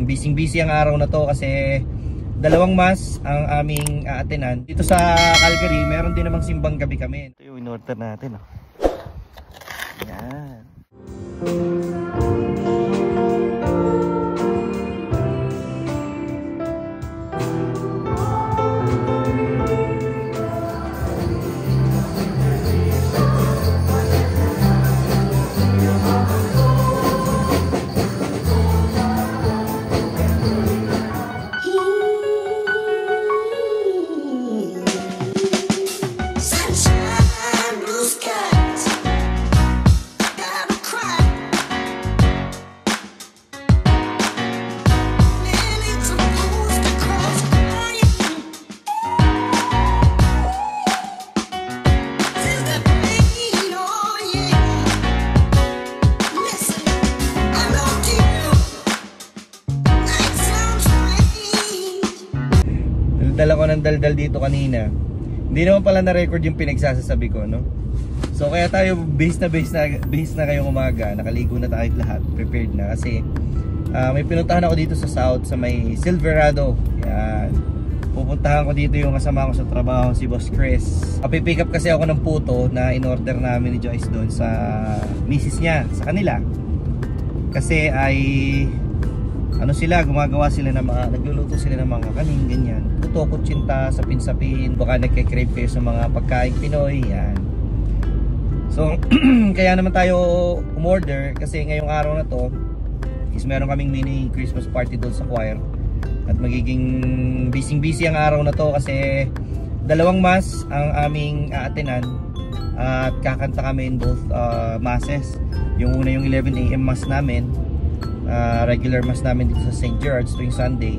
busy ang araw na to kasi dalawang mass ang aming aatenan. Dito sa Calgary, meron din namang simbang gabi kami. Ito yung in-order natin. Oh. Yan. Dala ko ng daldal dito kanina. Hindi naman pala na-record yung pinagsasasabi ko, no? So kaya tayo base na kayong umaga. Nakaligo na tayo lahat, prepared na. Kasi may pinuntahan ako dito sa South, sa may Silverado. Yan. Pupuntahan ko dito yung kasama ko sa trabaho, si Boss Chris. Pipick up kasi ako ng puto na in-order namin ni Joyce doon sa misis niya, sa kanila. Kasi ay ano sila, gumagawa sila ng mga, nagluluto sila ng mga kanin, ganyan. Puto, kutsinta, sapin-sapin, baka nagke-crave kayo sa mga pagkain Pinoy, yan. So, kaya naman tayo umorder kasi ngayong araw na to is meron kaming mini Christmas party doon sa choir. At magiging busy ang araw na to kasi dalawang mass ang aming aatenan at kakanta kami in both masses. Yung una yung 11 AM mass namin, regular mass namin dito sa St. Gerard's tuwing Sunday.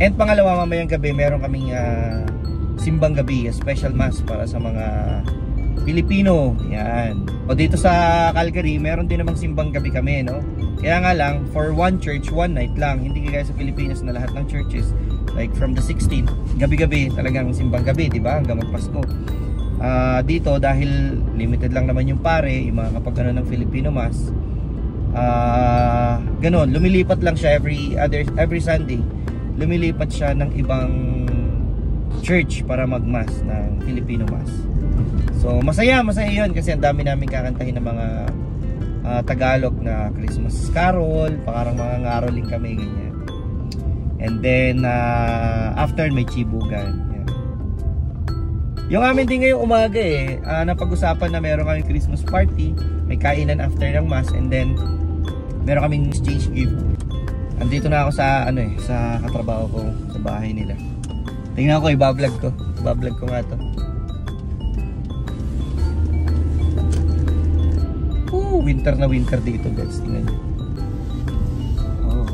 And pangalawa, mamayang gabi meron kaming simbang gabi, special mass para sa mga Pilipino. Yan. O dito sa Calgary, meron din namang simbang gabi kami, no? Kaya nga lang, for one church, one night lang. Hindi kaya sa Pilipinas na lahat ng churches, like from the 16th, gabi-gabi talagang simbang gabi, di ba? Hanggang magpasko. Dito, dahil limited lang naman yung pare, yung mga kapag ano ng Filipino mass, ganon, lumilipat lang siya every Sunday. Lumilipat siya ng ibang church para magmas ng Filipino mass. So masaya yun kasi ang dami namin kakantahin ng mga Tagalog na Christmas carol, parang mga ngaroling kami ganyan. And then after may chibugan. Yan. Yung amin din ngayong umaga napag-usapan na meron kaming Christmas party, may kainan after ng mass, and then meron kaming exchange gift. Andito na ako sa sa katrabaho ko sa bahay nila. Tingnan ko, i-vlog ko nga to. Winter na winter dito, guys. Tingnan niyo. Oh.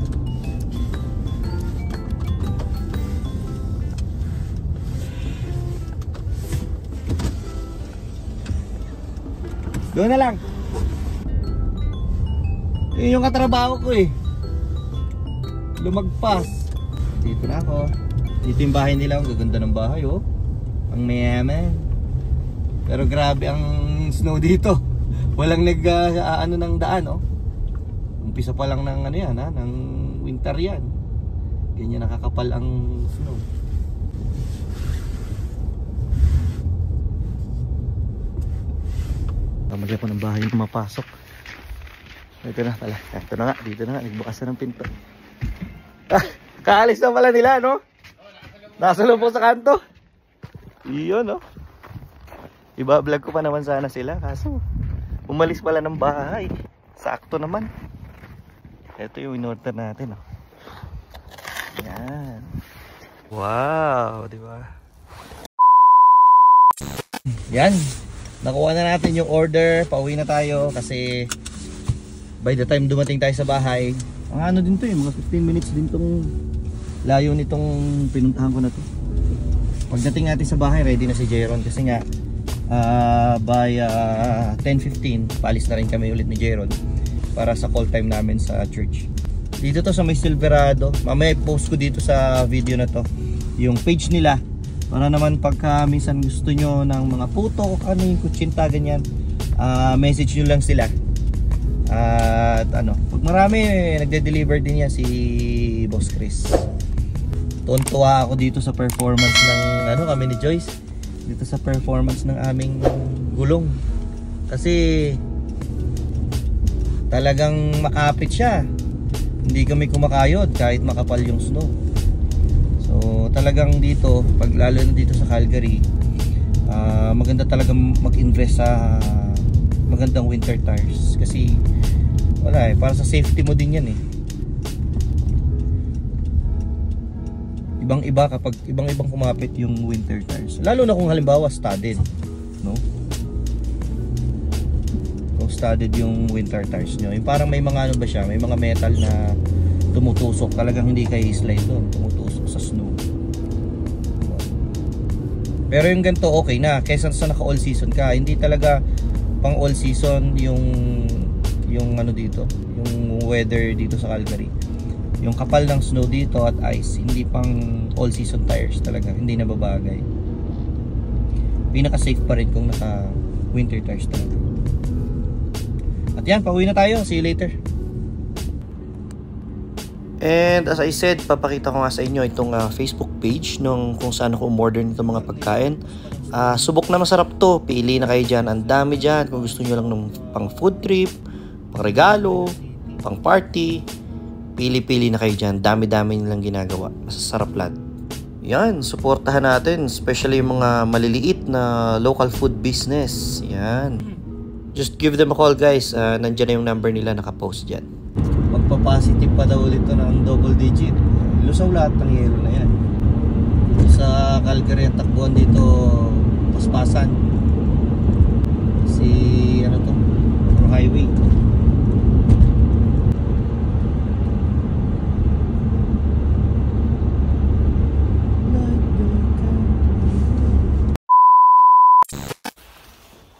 Doon na lang. Yun yung katrabaho ko lumagpas. Dito na ako. Dito yung bahay nila. Ang gaganda ng bahay, oh. Ang mayaman. Pero grabe ang snow dito. Walang ng daan, oh. Umpisa pa lang ng ng winter yan. Ganyan nakakapal ang snow. Pamagay po ng bahay yung mapasok. Ito na pala. Ito na nga. Dito na nga. Nagbukas na ng pinto. Kaalis na pala nila, no? Nasa loob po sa kanto. Iyon, no? Iba-vlog ko pa naman sana sila. Kaso umalis pala ng bahay. Sakto naman. Ito yung in-order natin, no? Yan. Wow, di ba? Yan. Nakuha na natin yung order. Pauwi na tayo kasi by the time dumating tayo sa bahay, ang ano din to mga 15 minutes din tong layo nitong pinuntahan ko na to. Pagdating natin sa bahay, ready na si Jeron kasi nga by 10:15 paalis na rin kami ulit ni Jeron para sa call time namin sa church. Dito to sa may Silverado. Mamaya post ko dito sa video na to yung page nila para naman pagka minsan gusto nyo ng mga puto, ano yung kutsinta ganyan, message nyo lang sila. At ano, pag marami, nagde-deliver din yan si Boss Chris. Tuwan-tuwa ako dito sa performance ng ano kami ni Joyce. Dito sa performance ng aming gulong. Kasi talagang makapit siya. Hindi kami kumakayod kahit makapal yung snow. So talagang dito, pag lalo na dito sa Calgary, maganda talagang mag-invest sa magandang winter tires. Kasi wala eh, para sa safety mo din yan eh. Ibang-iba kapag ibang-ibang kumapit yung winter tires. Lalo na kung halimbawa studded, no? Kung studded yung winter tires nyo, yung parang may mga ano ba siya, may mga metal na tumutusok, talagang hindi kayo slide doon, tumutusok sa snow. Pero yung ganito okay na, kaysa sa naka all season ka. Hindi talaga pang all season yung ano dito, yung weather dito sa Calgary. Yung kapal ng snow dito at ice, hindi pang all season tires talaga, hindi nababagay. Pinaka safe pa rin kung naka winter tires talaga. At yan, pauwi na tayo. See you later. And as I said, papakita ko nga sa inyo itong Facebook page nung kung saan ako umorder nitong mga pagkain. Subok na masarap to. Pili na kayo dyan. Ang dami dyan. Kung gusto nyo lang ng pang food trip, pang regalo, pang party, pili-pili na kayo dyan. Dami-dami nilang ginagawa. Masasarap lahat. Yan, suportahan natin. Especially yung mga maliliit na local food business. Yan. Just give them a call guys. Nandyan na yung number nila nakapost dyan. Magpa-positive pa daw ulit to ng double digit. Lusaw lahat ng yelo na yan. Dito sa Calgary ang takbuhan dito, paspasan. Si ano to? Highway.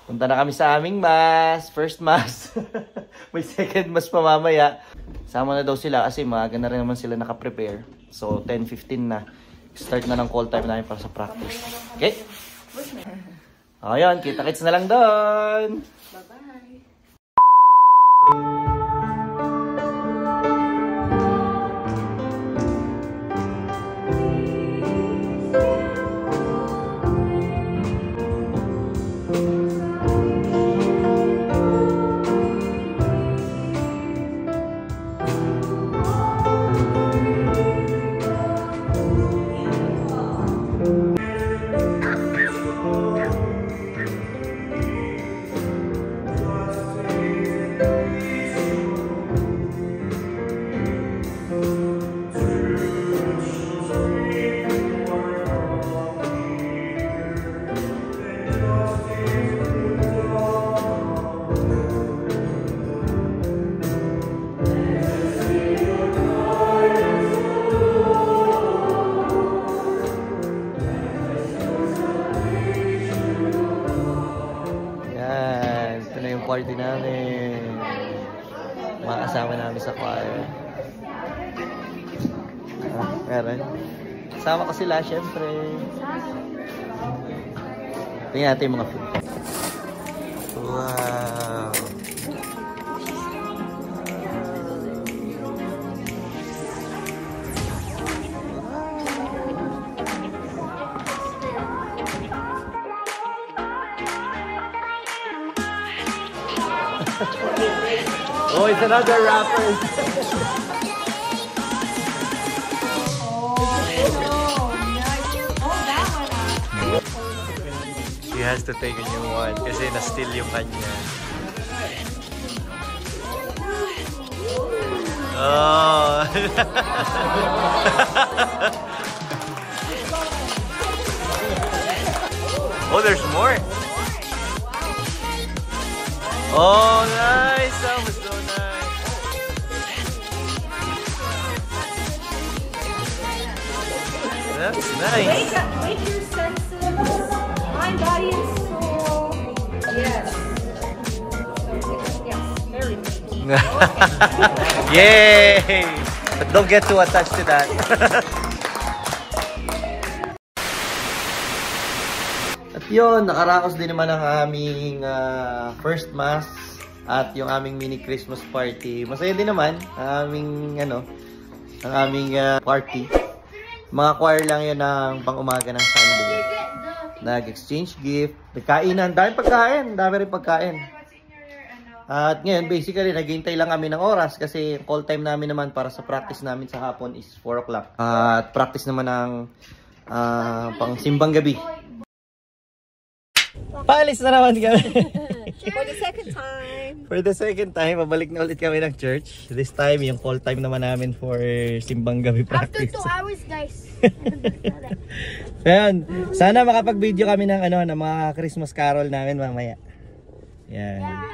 Punta na kami sa aming mass. First mass. May second mass pa mamaya. Sama na daw sila kasi maaga na rin naman sila nakaprepare. So 10:15 na. Start na ng call time namin para sa practice. Okay? Ayan, kita-kits na lang doon. Bye-bye. Party namin, mga kasama namin sa choir. Meron. Kasama ko sila, syempre. Tingnan natin yung mga food. Wow! Oh, it's another rapper. She has to take a new one kasi na-steal yung kanya. Oh. Oh, there's more. Oh, nice. That was so nice. That's nice. Wake your senses, mind, body, and soul. Yes. Yes, very good. Yay! But don't get too attached to that. At yun, nakaraos din naman ang aming first mass at yung aming mini Christmas party. Masaya din naman ang aming party. Mga choir lang yun ng pang-umaga ng Sunday. Nag-exchange gift, nagkainan, dami pagkain, dami rin pagkain. At ngayon, basically, naghihintay lang kami ng oras kasi call time namin naman para sa practice namin sa hapon is 4 o'clock. At practice naman ng pang simbang gabi. Paalis na naman kami. For the second time. For the second time, mabalik na ulit kami ng church. This time, yung call time naman namin for simbang gabi practice. After 2 hours, guys. Ayan, sana makapag-video kami ng ng mga Christmas carol namin mamaya. Yan. Yeah.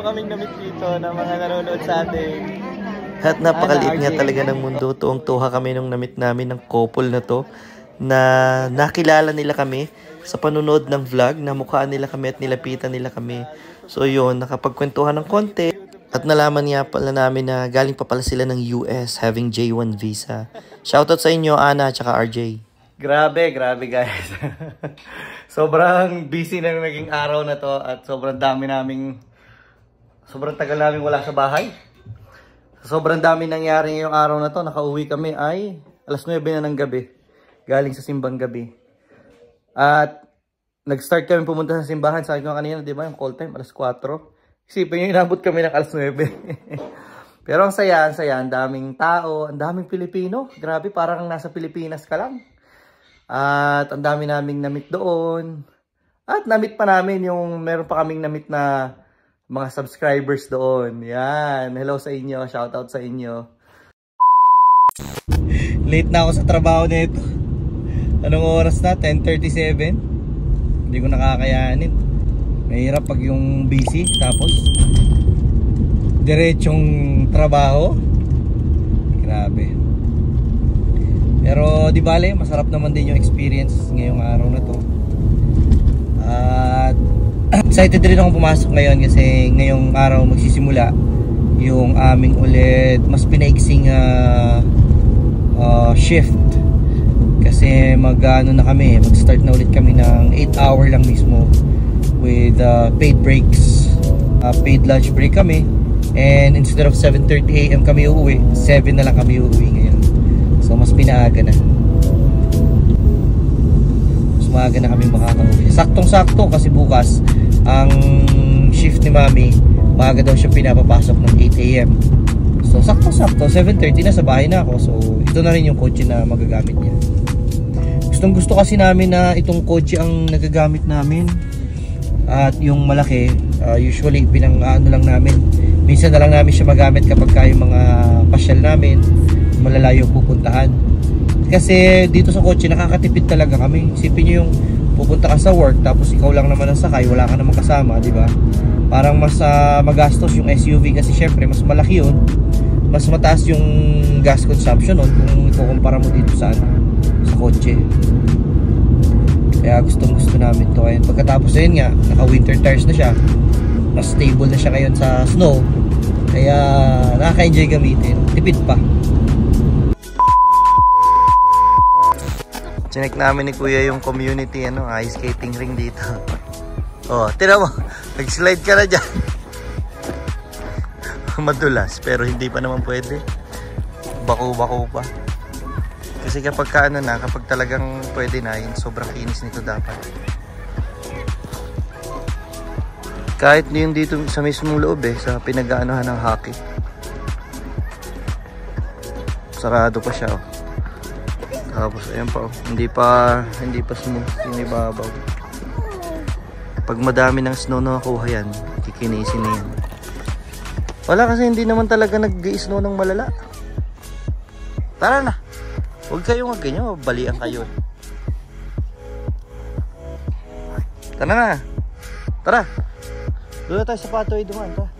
Kaming namit dito na mga nanonood sa atin. At napakaliit nga talaga ng mundo. Tuwang-tuwa kami nung namit namin ng couple na to na nakilala nila kami sa panunood ng vlog, na mukhaan nila kami at nilapitan nila kami. So yun, nakapagkwentuhan ng konti. At nalaman nga pala namin na galing pa pala sila ng US having J1 visa. Shoutout sa inyo, Ana at saka RJ. Grabe guys. Sobrang busy na naging araw na to at sobrang tagal namin wala sa bahay. Sobrang dami nangyari ngayong araw na to. Nakauwi kami ay alas 9 na ng gabi. Galing sa simbang gabi. At nag-start kami pumunta sa simbahan. Sabi ko kanina, di ba, yung call time, alas 4. Isipin nyo, inabot kami ng alas 9. Pero ang saya. Ang daming tao, ang daming Pilipino. Grabe, parang nasa Pilipinas ka lang. At ang dami naming namit doon. At namit pa namin yung meron pa kaming namit na mga subscribers doon. Yan. Hello sa inyo. Shoutout sa inyo. Late na ako sa trabaho nito. Anong oras na? 10:37. Hindi ko nakakayanin. Mahirap pag yung busy. Tapos diretsong trabaho. Grabe. Pero di bale, masarap naman din yung experience ngayong araw na to. At excited rin akong pumasok ngayon kasi ngayong araw magsisimula yung aming ulit mas pinaiksing shift. Kasi mag-start na ulit kami ng 8 hour lang mismo with paid breaks. Paid lunch break kami, and instead of 7:30 AM kami uuwi, 7 na lang kami uuwi ngayon. So mas pinaaga na. Maaga na kami makakauwi. Saktong-sakto kasi bukas ang shift ni Mami, maaga daw siya pinapapasok ng 8 AM. So saktong-sakto, 7:30 na sa bahay na ako. So ito na rin yung kotse na magagamit niya. Gustong-gusto kasi namin na itong kotse ang nagagamit namin. At yung malaki, usually pinang-ano lang namin. Minsan na lang namin siya magamit kapag yung mga pasyal namin, malalayo pupuntahan. Kasi dito sa kotse nakakatipid talaga kami. Isipin nyo yung pupunta ka sa work tapos ikaw lang naman ang sakay, wala ka namang kasama, di ba? Parang mas magastos yung SUV kasi syempre mas malaki yun. Mas mataas yung gas consumption nun kung ikukumpara mo dito sa ano, sa kotse. Kaya gusto namin to ngayon. Pagkatapos na yun nga, naka winter tires na siya, mas stable na siya ngayon sa snow, kaya nakaka-enjoy gamitin, tipid pa. Chinek namin ni kuya yung community ice skating ring dito. Oh, tira mo, nag-slide ka na dyan. Madulas, pero hindi pa naman pwede. Bako-bako pa. Kasi kapag kapag talagang pwede na, yun, sobrang kinis nito dapat. Kahit yun dito sa mismong loob sa pinag-aanohan ng hockey. Sarado pa siya Tapos ayan pa hindi pa smooth yung ibabaw. Pag madami ng snow na nakuha yan, kikinisin na yan. Wala kasi hindi naman talaga nag-i-snow ng malala. Tara na. Huwag kayong ganyan, balian kayo. Tara na. Tara. Doon na tayo sa pathway dumaan, tara.